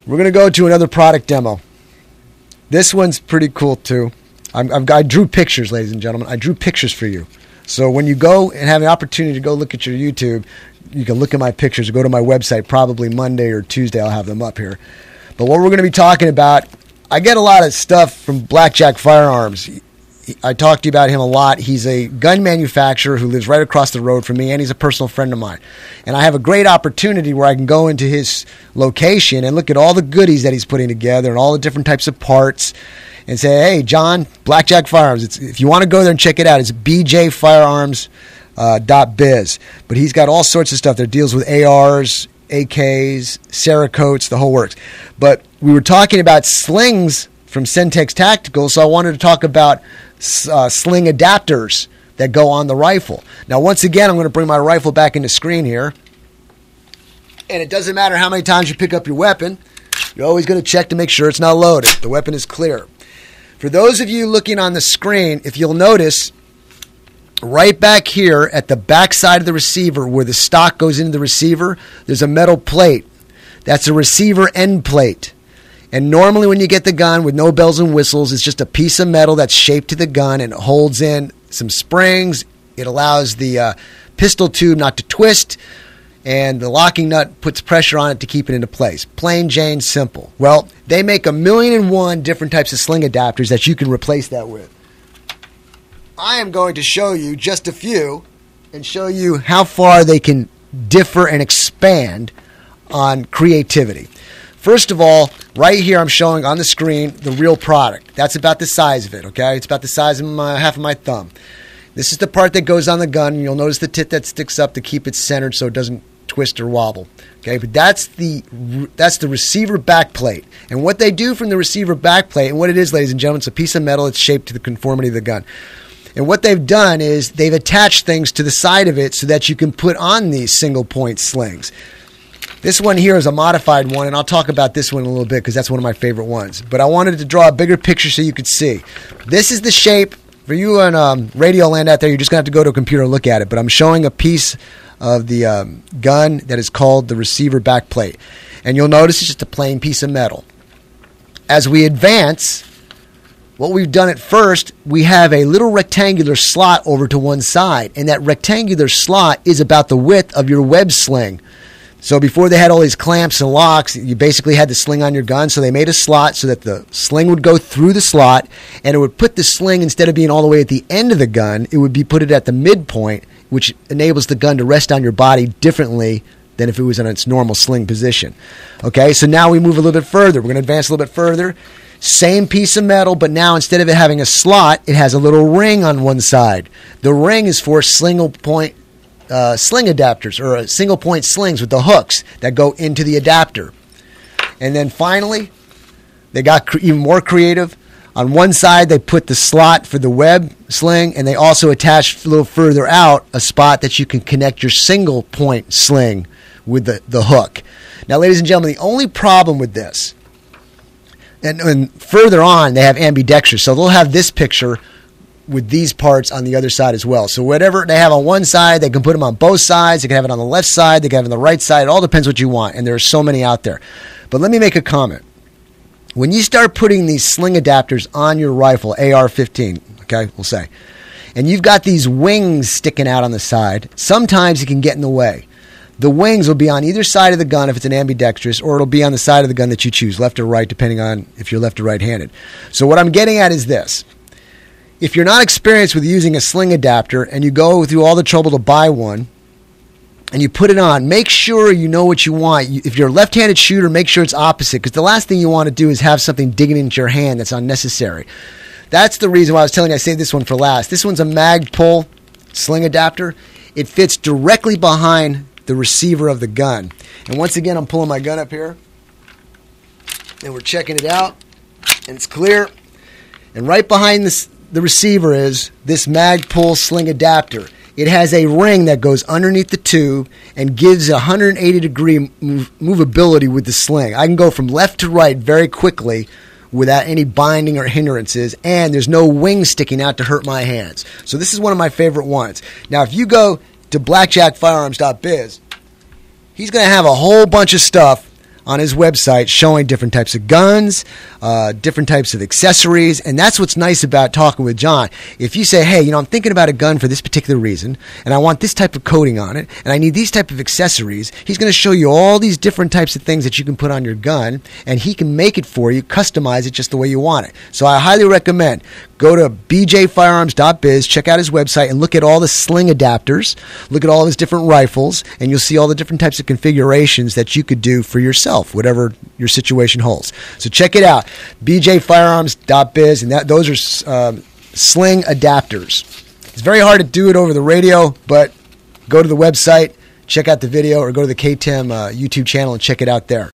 We're going to go to another product demo. This one's pretty cool too. I drew pictures, ladies and gentlemen. I drew pictures for you. So when you go and have an opportunity to go look at your YouTube, you can look at my pictures or go to my website. Probably Monday or Tuesday I'll have them up here. But what we're going to be talking about, I get a lot of stuff from Blackjack Firearms. I talked to you about him a lot. He's a gun manufacturer who lives right across the road from me, and he's a personal friend of mine. And I have a great opportunity where I can go into his location and look at all the goodies that he's putting together and all the different types of parts and say, hey, John, Blackjack Firearms, if you want to go there and check it out, it's bjfirearms.biz. But he's got all sorts of stuff that deals with ARs, AKs, Cerakotes, the whole works. But we were talking about slings from Centex Tactical, so I wanted to talk about sling adapters that go on the rifle. Now, once again, I'm going to bring my rifle back into screen here. And it doesn't matter how many times you pick up your weapon. You're always going to check to make sure it's not loaded. The weapon is clear. For those of you looking on the screen, if you'll notice, right back here at the back side of the receiver where the stock goes into the receiver, there's a metal plate. That's a receiver end plate. And normally when you get the gun with no bells and whistles, it's just a piece of metal that's shaped to the gun and it holds in some springs. It allows the pistol tube not to twist, and the locking nut puts pressure on it to keep it into place. Plain Jane simple. Well, they make 1,000,001 different types of sling adapters that you can replace that with. I am going to show you just a few and show you how far they can differ and expand on creativity. First of all, right here I'm showing on the screen the real product. That's about the size of it, okay? It's about the size of half of my thumb. This is the part that goes on the gun. You'll notice the tip that sticks up to keep it centered so it doesn't twist or wobble. Okay, but that's the receiver back plate. And what they do from the receiver back plate, and what it is, ladies and gentlemen, it's a piece of metal. It's shaped to the conformity of the gun. And what they've done is they've attached things to the side of it so that you can put on these single point slings. This one here is a modified one, and I'll talk about this one in a little bit because that's one of my favorite ones. But I wanted to draw a bigger picture so you could see. This is the shape. For you on radio land out there, you're just going to have to go to a computer and look at it. But I'm showing a piece of the gun that is called the receiver back plate. And you'll notice it's just a plain piece of metal. As we advance, what we've done at first, we have a little rectangular slot over to one side. And that rectangular slot is about the width of your web sling. So before they had all these clamps and locks, you basically had the sling on your gun. So they made a slot so that the sling would go through the slot, and it would put the sling, instead of being all the way at the end of the gun, it would be put it at the midpoint, which enables the gun to rest on your body differently than if it was in its normal sling position. Okay, so now we move a little bit further. We're going to advance a little bit further. Same piece of metal, but now instead of it having a slot, it has a little ring on one side. The ring is for single point sling adapters, or single point slings with the hooks that go into the adapter. And then finally, they got even more creative. On one side, they put the slot for the web sling, and they also attached a little further out a spot that you can connect your single point sling with the hook. Now, ladies and gentlemen, the only problem with this, and further on, they have ambidextrous, so they'll have this picture with these parts on the other side as well. So whatever they have on one side, they can put them on both sides. They can have it on the left side. They can have it on the right side. It all depends what you want, and there are so many out there. But let me make a comment. When you start putting these sling adapters on your rifle, AR-15, okay, we'll say, and you've got these wings sticking out on the side, sometimes it can get in the way. The wings will be on either side of the gun if it's an ambidextrous, or it'll be on the side of the gun that you choose, left or right, depending on if you're left or right-handed. So what I'm getting at is this. If you're not experienced with using a sling adapter and you go through all the trouble to buy one and you put it on, make sure you know what you want. If you're a left-handed shooter, make sure it's opposite, because the last thing you want to do is have something digging into your hand that's unnecessary. That's the reason why I was telling you I saved this one for last. This one's a Magpul sling adapter. It fits directly behind the receiver of the gun. And once again, I'm pulling my gun up here and we're checking it out, and it's clear. And right behind the receiver is this Magpul sling adapter. It has a ring that goes underneath the tube and gives 180-degree movability with the sling. I can go from left to right very quickly without any binding or hindrances, and there's no wing sticking out to hurt my hands. So this is one of my favorite ones. Now, if you go to blackjackfirearms.biz, he's going to have a whole bunch of stuff on his website showing different types of guns, different types of accessories, and that's what's nice about talking with John. If you say, hey, I'm thinking about a gun for this particular reason, and I want this type of coating on it, and I need these type of accessories, he's going to show you all these different types of things that you can put on your gun, and he can make it for you, customize it just the way you want it. So I highly recommend go to bjfirearms.biz, check out his website, and look at all the sling adapters, look at all his different rifles, and you'll see all the different types of configurations that you could do for yourself, whatever your situation holds. So check it out, bjfirearms.biz, and those are sling adapters. It's very hard to do it over the radio, but go to the website, check out the video, or go to the KTEM YouTube channel and check it out there.